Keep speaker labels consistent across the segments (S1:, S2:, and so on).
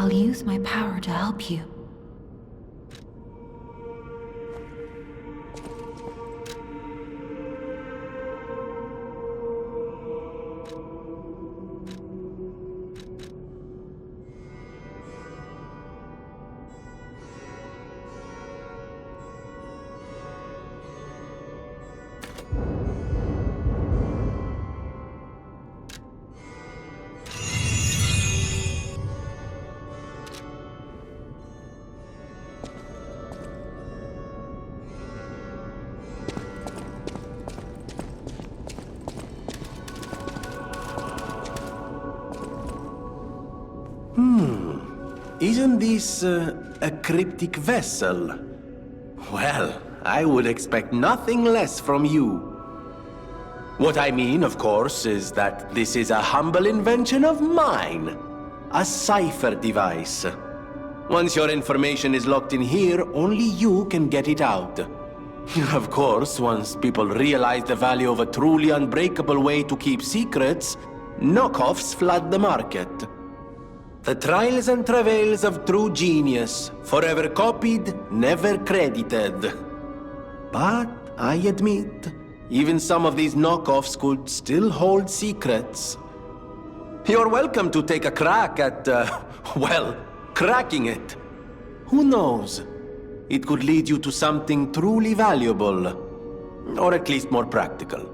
S1: I'll use my power to help you.
S2: Isn't this a cryptic vessel? Well, I would expect nothing less from you. What I mean, of course, is that this is a humble invention of mine. A cipher device. Once your information is locked in here, only you can get it out. Of course, once people realize the value of a truly unbreakable way to keep secrets, knockoffs flood the market. The trials and travails of true genius, forever copied, never credited. But I admit, even some of these knockoffs could still hold secrets. You're welcome to take a crack at, well, cracking it. Who knows? It could lead you to something truly valuable, or at least more practical.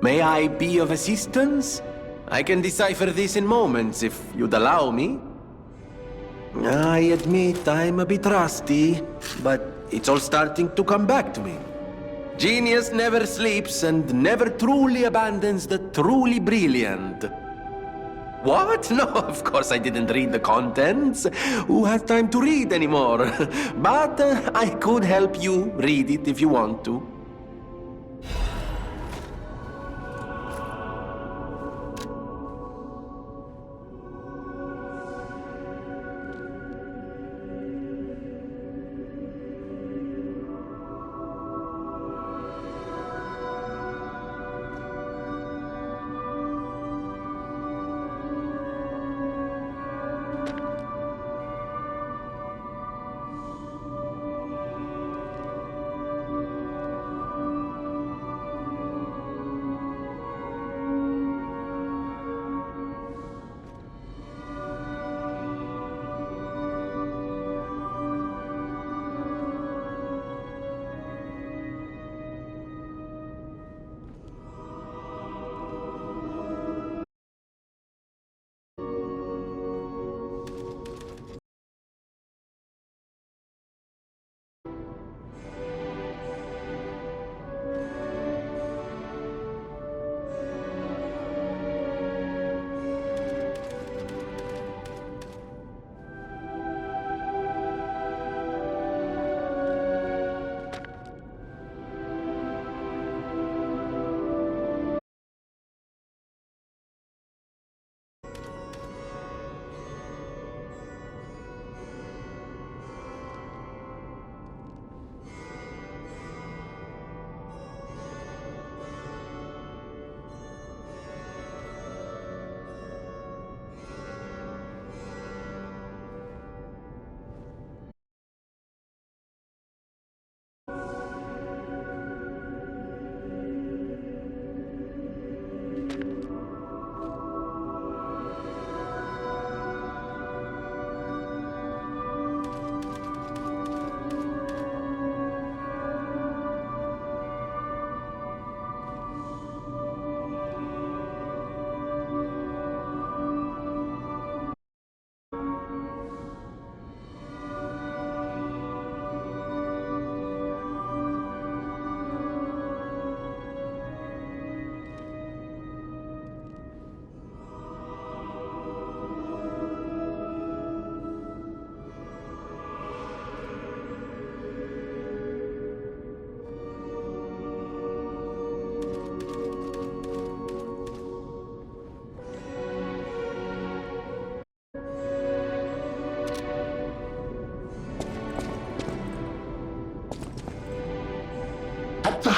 S2: May I be of assistance? I can decipher this in moments, if you'd allow me. I admit I'm a bit rusty, but it's all starting to come back to me. Genius never sleeps and never truly abandons the truly brilliant. What? No, of course I didn't read the contents. Who has time to read anymore? But I could help you read it if you want to.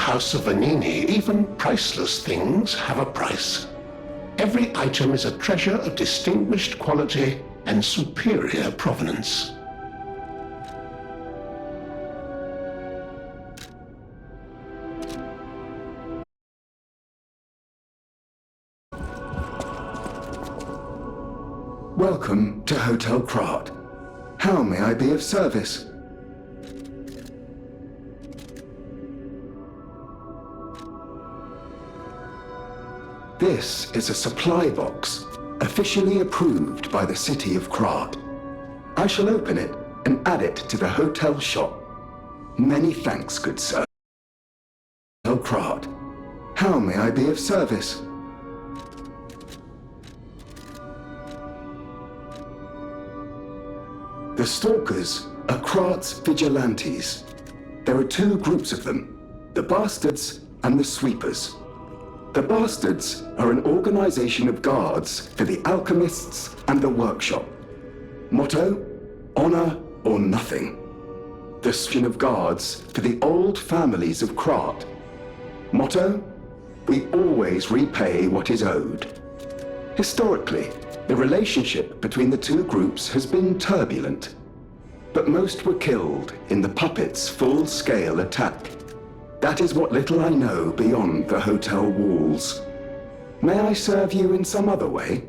S3: House of Vanini, even priceless things have a price. Every item is a treasure of distinguished quality and superior provenance.
S4: Welcome to Hotel Krat. How may I be of service? This is a supply box, officially approved by the city of Krat. I shall open it and add it to the hotel shop. Many thanks, good sir. Hotel Krat. How may I be of service? The Stalkers are Krat's vigilantes. There are two groups of them, the Bastards and the Sweepers. The Bastards are an organization of guards for the alchemists and the workshop. Motto, honor or nothing. The Station of Guards for the old families of Krat. Motto, we always repay what is owed. Historically, the relationship between the two groups has been turbulent, but most were killed in the puppets' full-scale attack. That is what little I know beyond the hotel walls. May I serve you in some other way?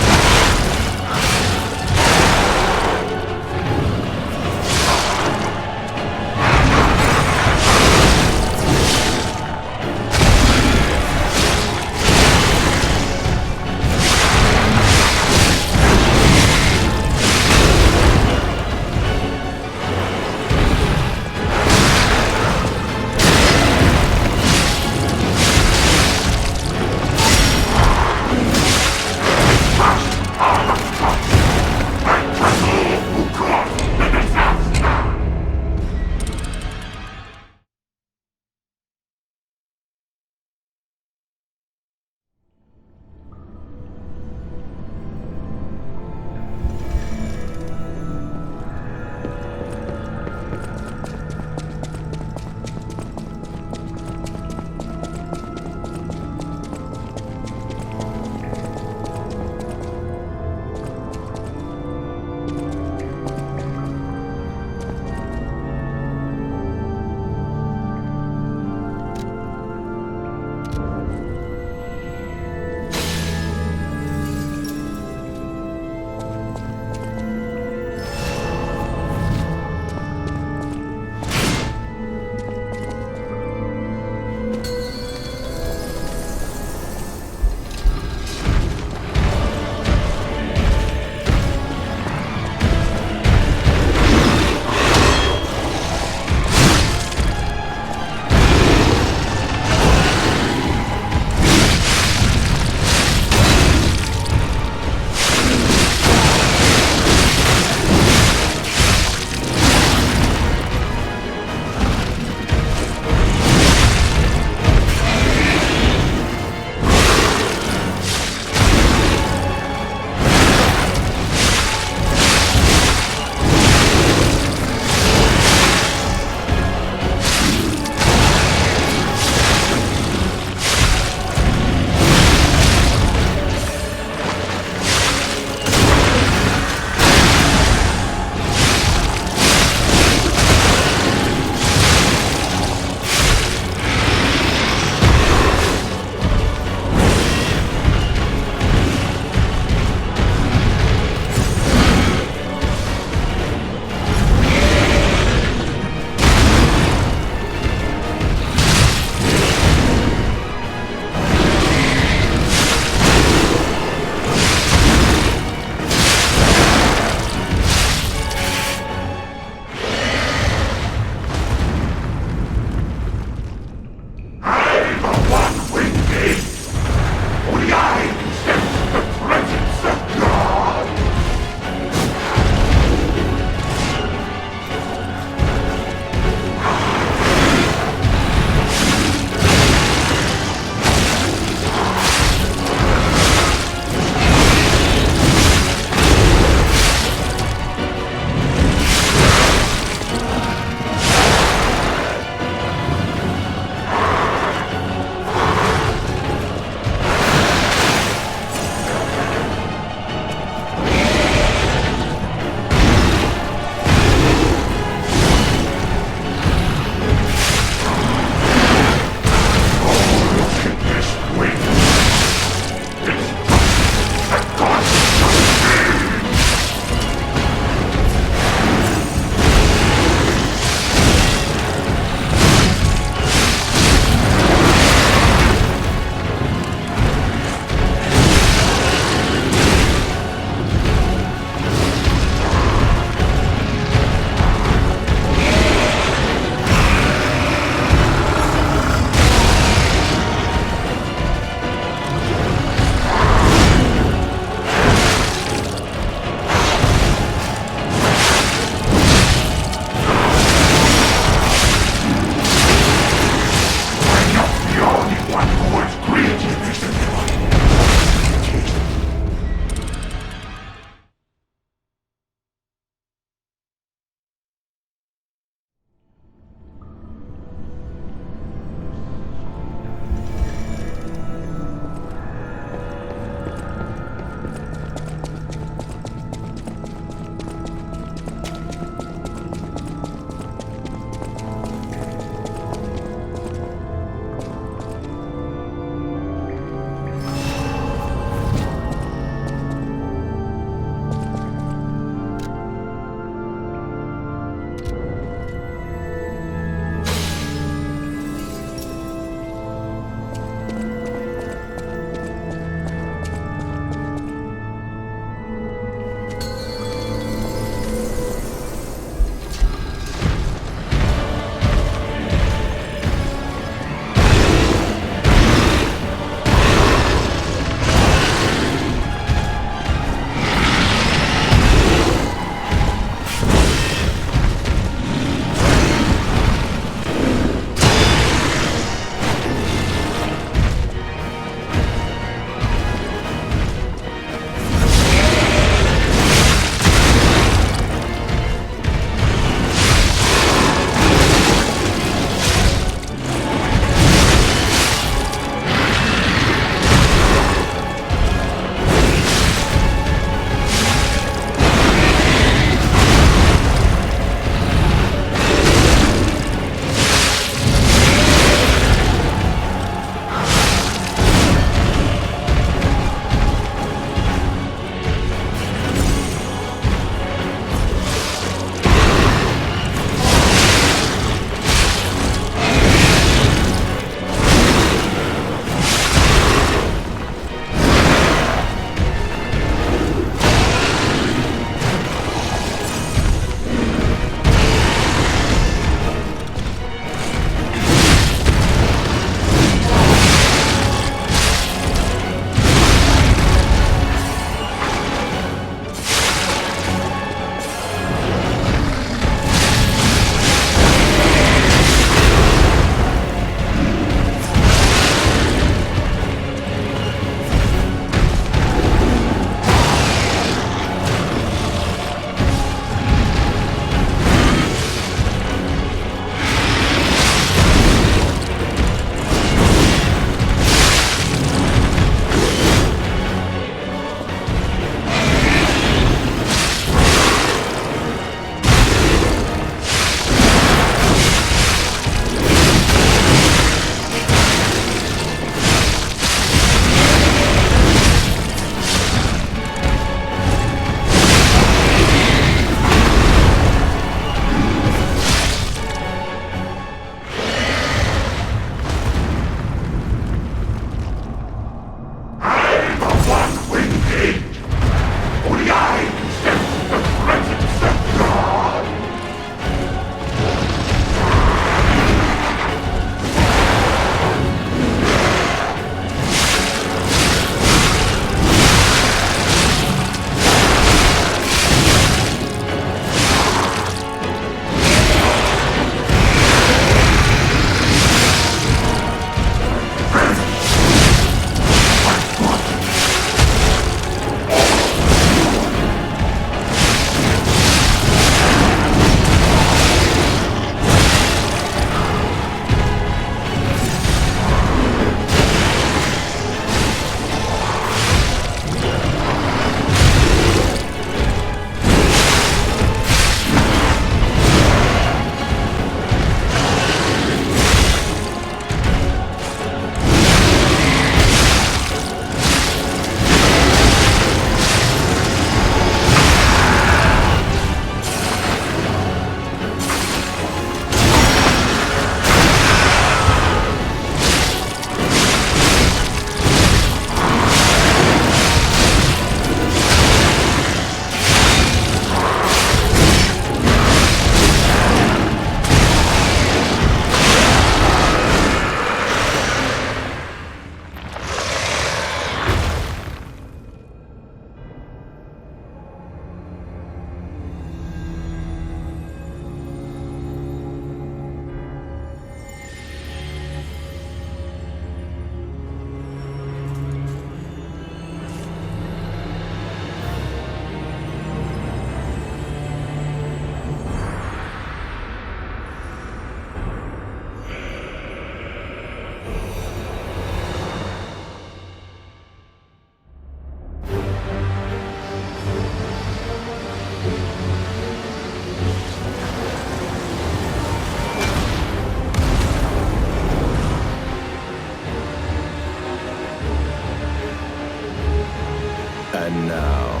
S2: And now,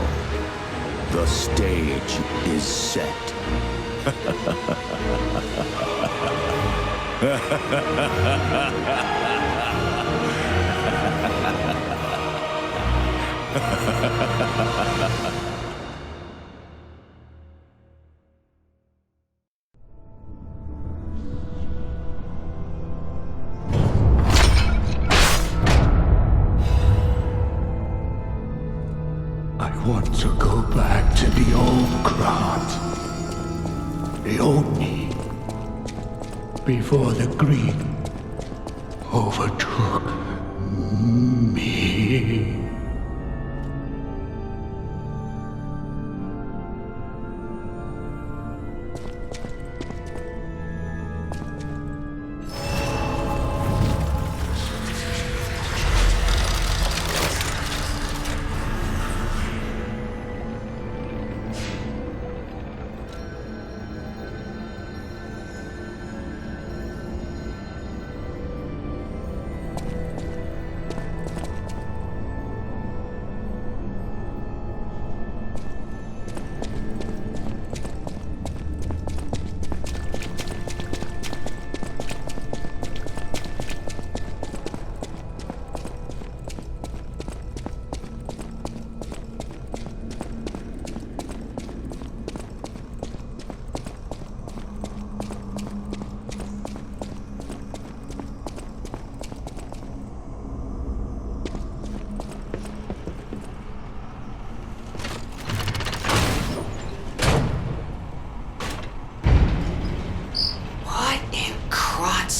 S2: the stage is set.
S5: I want to go back to the old Krat. The old me. Before the greed overtook me.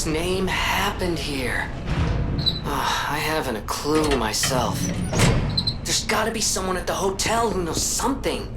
S6: Name happened here? I haven't a clue myself. There's gotta be someone at the hotel who knows something.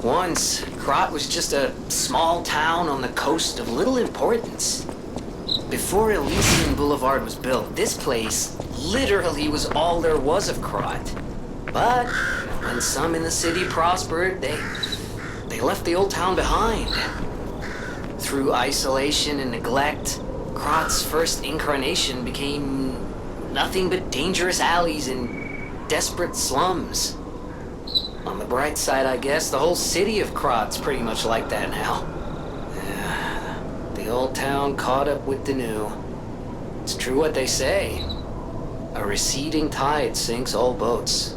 S6: Once, Krat was just a small town on the coast of little importance. Before Elysian Boulevard was built, this place literally was all there was of Krat. But when some in the city prospered, they left the old town behind. Through isolation and neglect, Krat's first incarnation became nothing but dangerous alleys and desperate slums. On the bright side, I guess, the whole city of Krat's pretty much like that now. The old town caught up with the new. It's true what they say. A receding tide sinks all boats.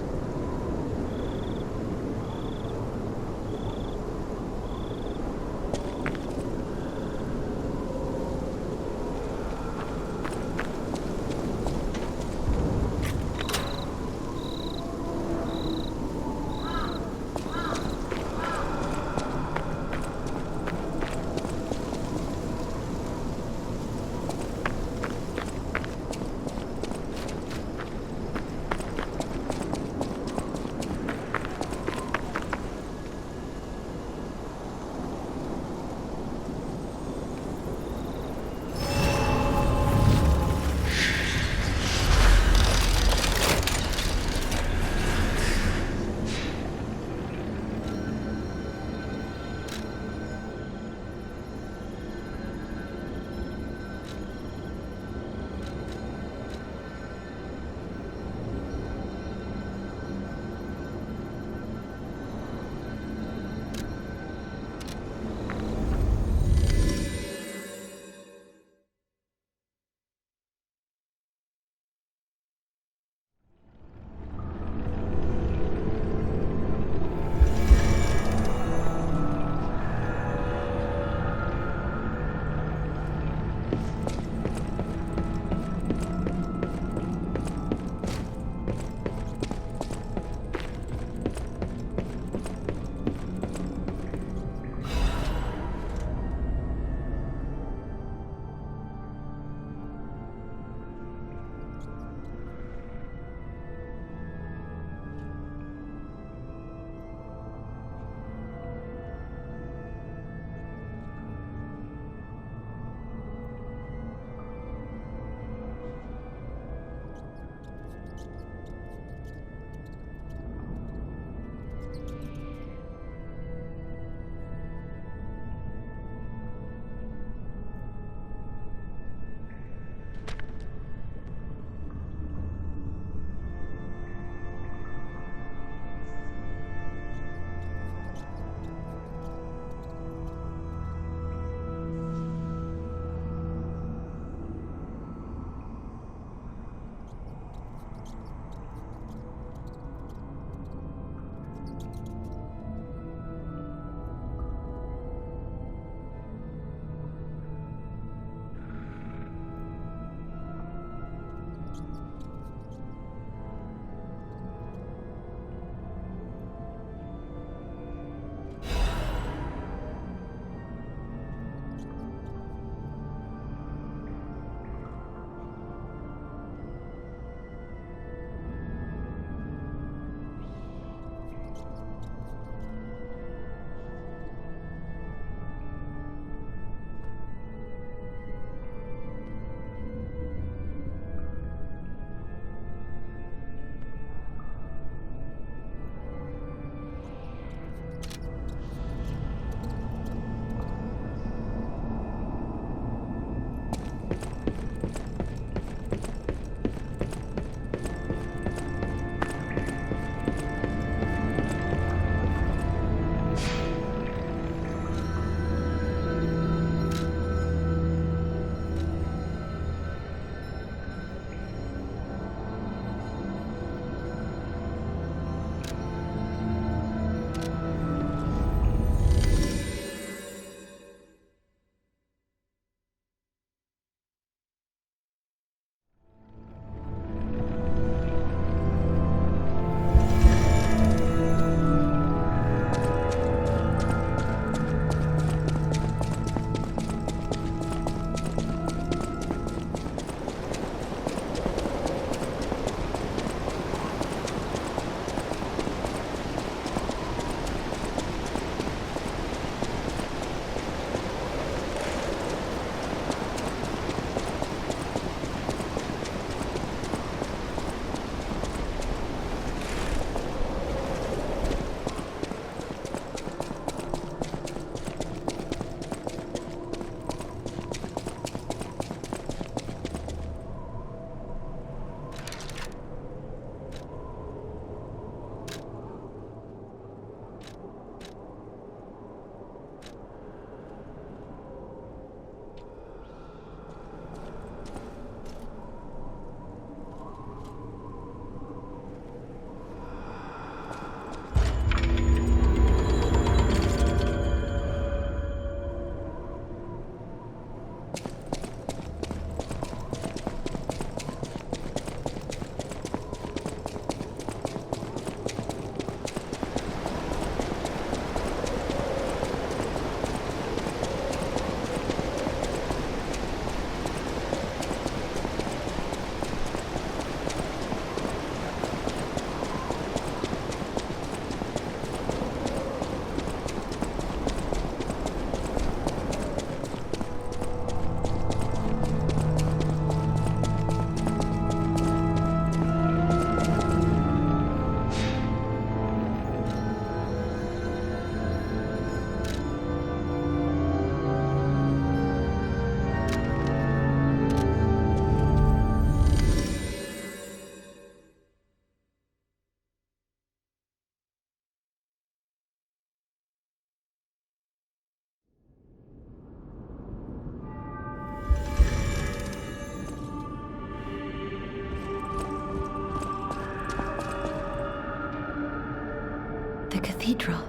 S1: The cathedral.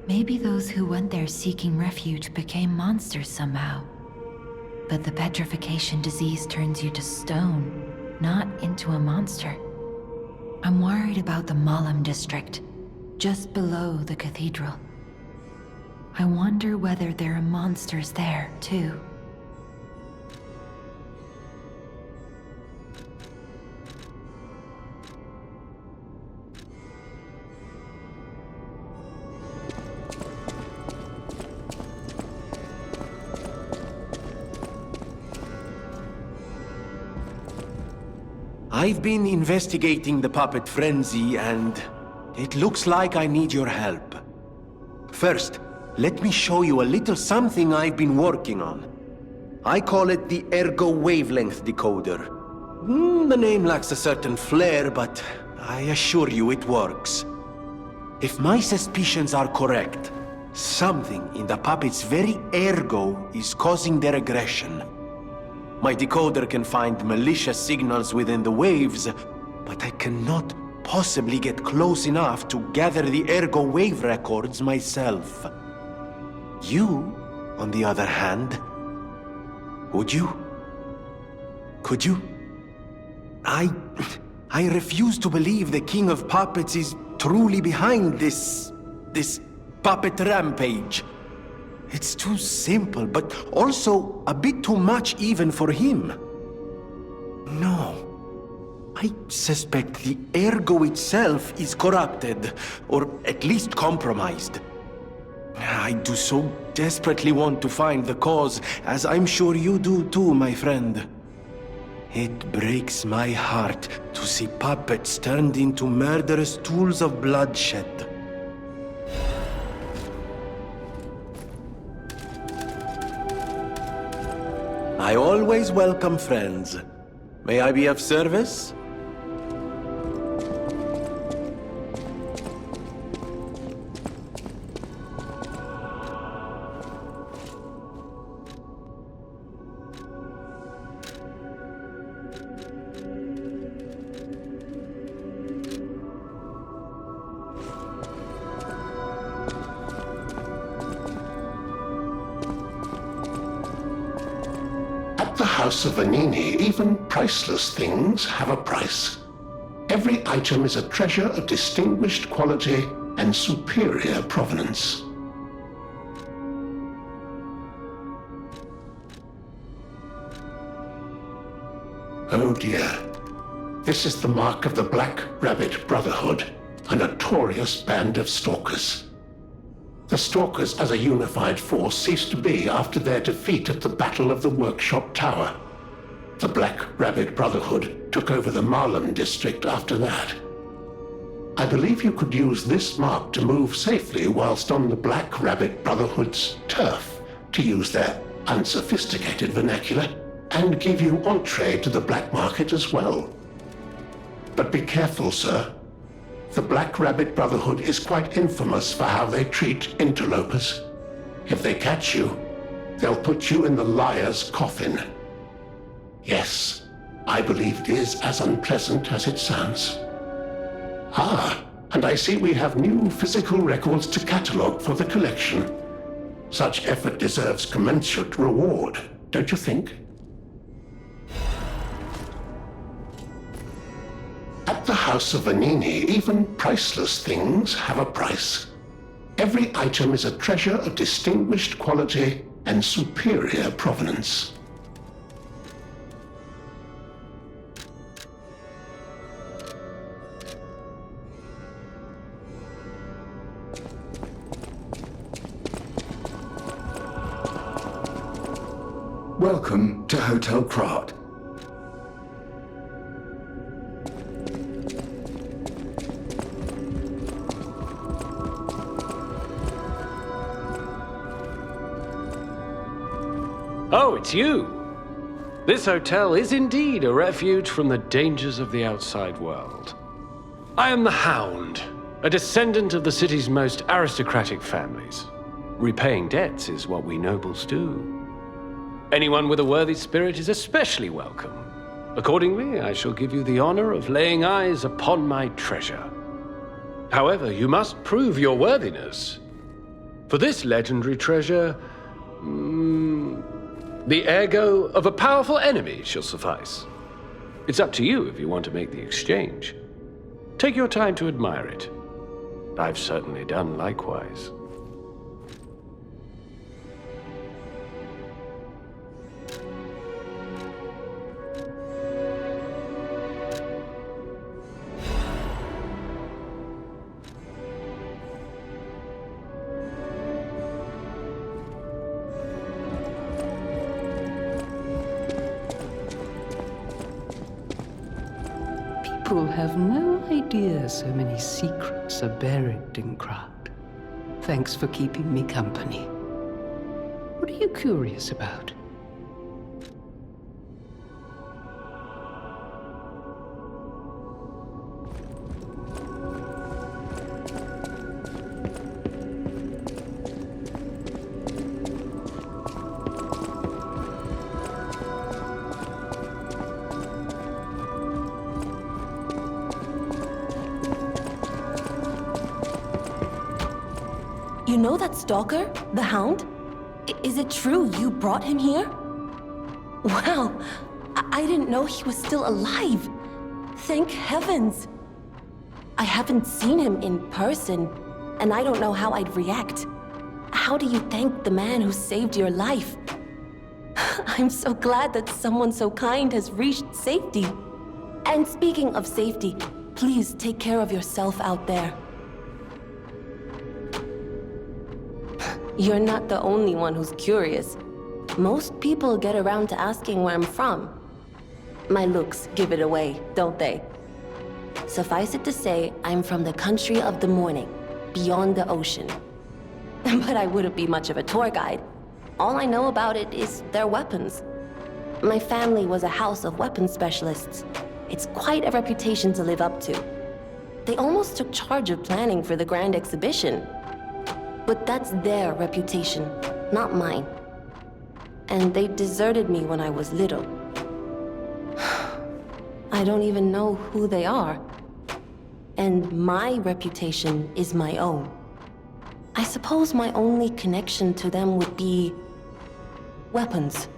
S1: Maybe those who went there seeking refuge became monsters somehow. But the petrification disease turns you to stone, not into a monster. I'm worried about the Malam district, just below the cathedral. I wonder whether there are monsters there, too.
S2: I've been investigating the puppet frenzy, and it looks like I need your help. First, let me show you a little something I've been working on. I call it the Ergo Wavelength Decoder. The name lacks a certain flair, but I assure you it works. If my suspicions are correct, something in the puppet's very ergo is causing their aggression. My decoder can find malicious signals within the waves, but I cannot possibly get close enough to gather the ergo wave records myself. You, on the other hand, would you? Could you? I refuse to believe the King of Puppets is truly behind this puppet rampage. It's too simple, but also a bit too much even for him. No. I suspect the ergo itself is corrupted, or at least compromised. I do so desperately want to find the cause, as I'm sure you do too, my friend. It breaks my heart to see puppets turned into murderous tools of bloodshed. I always welcome friends. May I be of service?
S3: The House of Vanini, even priceless things have a price. Every item is a treasure of distinguished quality and superior provenance. Oh dear. This is the mark of the Black Rabbit Brotherhood, a notorious band of stalkers. The Stalkers as a unified force ceased to be after their defeat at the Battle of the Workshop Tower. The Black Rabbit Brotherhood took over the Marlem district after that. I believe you could use this mark to move safely whilst on the Black Rabbit Brotherhood's turf, to use their unsophisticated vernacular, and give you entree to the black market as well. But be careful, sir. The Black Rabbit Brotherhood is quite infamous for how they treat interlopers. If they catch you, they'll put you in the liar's coffin. Yes, I believe it is as unpleasant as it sounds. Ah, and I see we have new physical records to catalogue for the collection. Such effort deserves commensurate reward, don't you think? At the House of Vanini, even priceless things have a price. Every item is a treasure of distinguished quality and superior provenance.
S4: Welcome to Hotel Krat.
S7: Oh, it's you! This hotel is indeed a refuge from the dangers of the outside world. I am the Hound, a descendant of the city's most aristocratic families. Repaying debts is what we nobles do. Anyone with a worthy spirit is especially welcome. Accordingly, I shall give you the honor of laying eyes upon my treasure. However, you must prove your worthiness. For this legendary treasure, the ergo of a powerful enemy shall suffice. It's up to you if you want to make the exchange. Take your time to admire it. I've certainly done likewise.
S8: People have no idea so many secrets are buried in Krat. Thanks for keeping me company. What are you curious about?
S9: You know that stalker? The Hound? Is it true you brought him here? Wow, I didn't know he was still alive. Thank heavens. I haven't seen him in person, and I don't know how I'd react. How do you thank the man who saved your life? I'm so glad that someone so kind has reached safety. And speaking of safety, please take care of yourself out there. You're not the only one who's curious. Most people get around to asking where I'm from. My looks give it away, don't they? Suffice it to say, I'm from the country of the morning, beyond the ocean. But I wouldn't be much of a tour guide. All I know about it is their weapons. My family was a house of weapons specialists. It's quite a reputation to live up to. They almost took charge of planning for the grand exhibition. But that's their reputation, not mine. And they deserted me when I was little. I don't even know who they are. And my reputation is my own. I suppose my only connection to them would be weapons.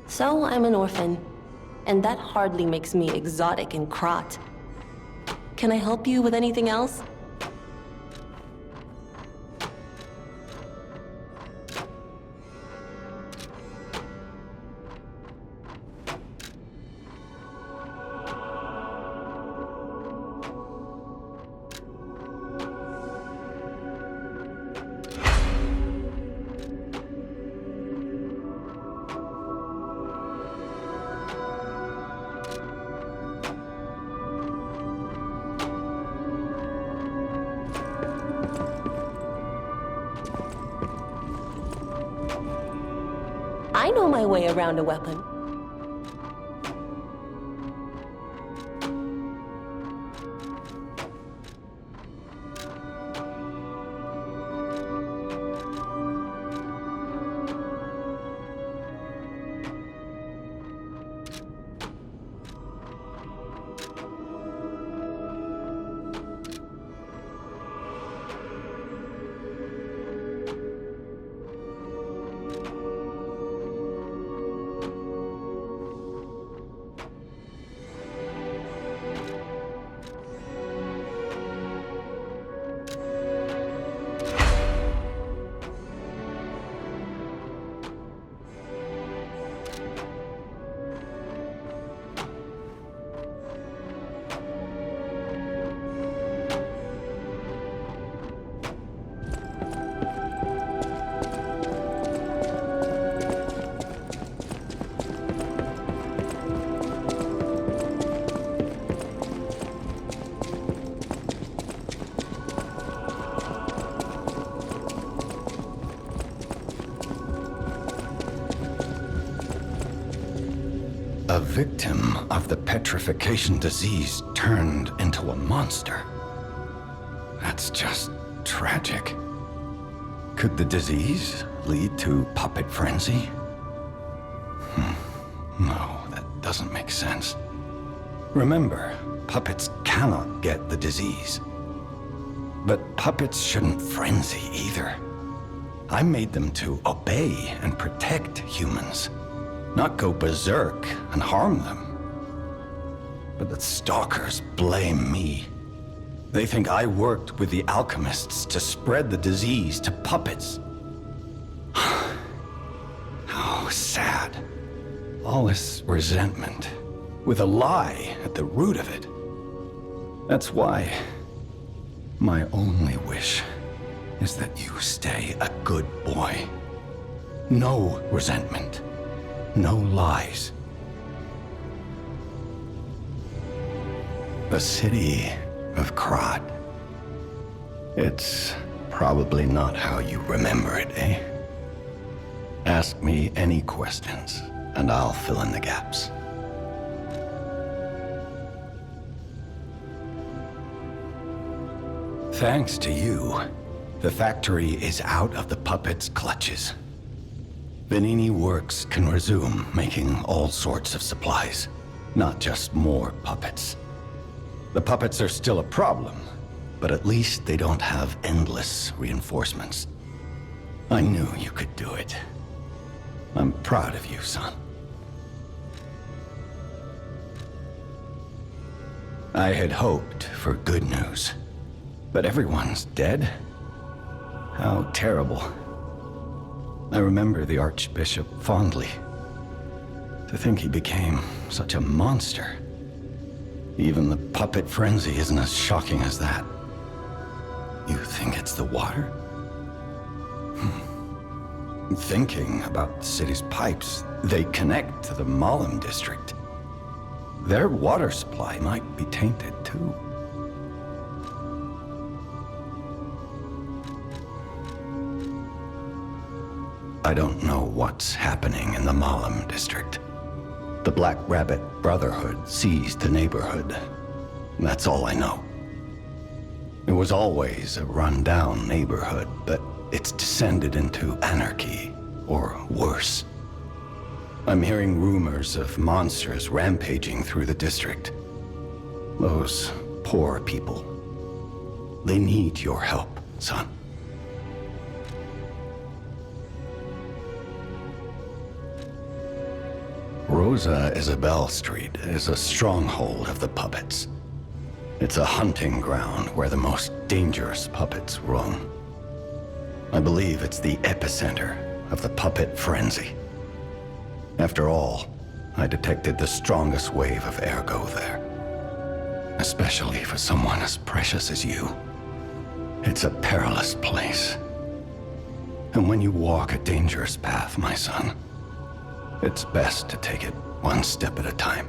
S9: So I'm an orphan, and that hardly makes me exotic in Krat. Can I help you with anything else? I know my way around a weapon.
S10: A victim of the petrification disease turned into a monster. That's just tragic. Could the disease lead to puppet frenzy? No, that doesn't make sense. Remember, puppets cannot get the disease. But puppets shouldn't frenzy either. I made them to obey and protect humans, not go berserk and harm them. But the stalkers blame me. They think I worked with the alchemists to spread the disease to puppets. How sad. All this resentment, with a lie at the root of it. That's why my only wish is that you stay a good boy. No resentment, no lies. The city of Krat. It's probably not how you remember it, eh? Ask me any questions, and I'll fill in the gaps. Thanks to you, the factory is out of the puppets' clutches. Venini Works can resume making all sorts of supplies, not just more puppets. The puppets are still a problem, but at least they don't have endless reinforcements. I knew you could do it. I'm proud of you, son. I had hoped for good news, but everyone's dead? How terrible. I remember the Archbishop fondly. To think he became such a monster. Even the puppet frenzy isn't as shocking as that. You think it's the water? Thinking about the city's pipes, they connect to the Malum district. Their water supply might be tainted too. I don't know what's happening in the Malum district. The Black Rabbit Brotherhood seized the neighborhood. That's all I know. It was always a run-down neighborhood, but it's descended into anarchy, or worse. I'm hearing rumors of monsters rampaging through the district. Those poor people. They need your help, son. Rosa Isabel Street is a stronghold of the puppets. It's a hunting ground where the most dangerous puppets roam. I believe it's the epicenter of the puppet frenzy. After all, I detected the strongest wave of ergo there. Especially for someone as precious as you. It's a perilous place. And when you walk a dangerous path, my son, it's best to take it one step at a time.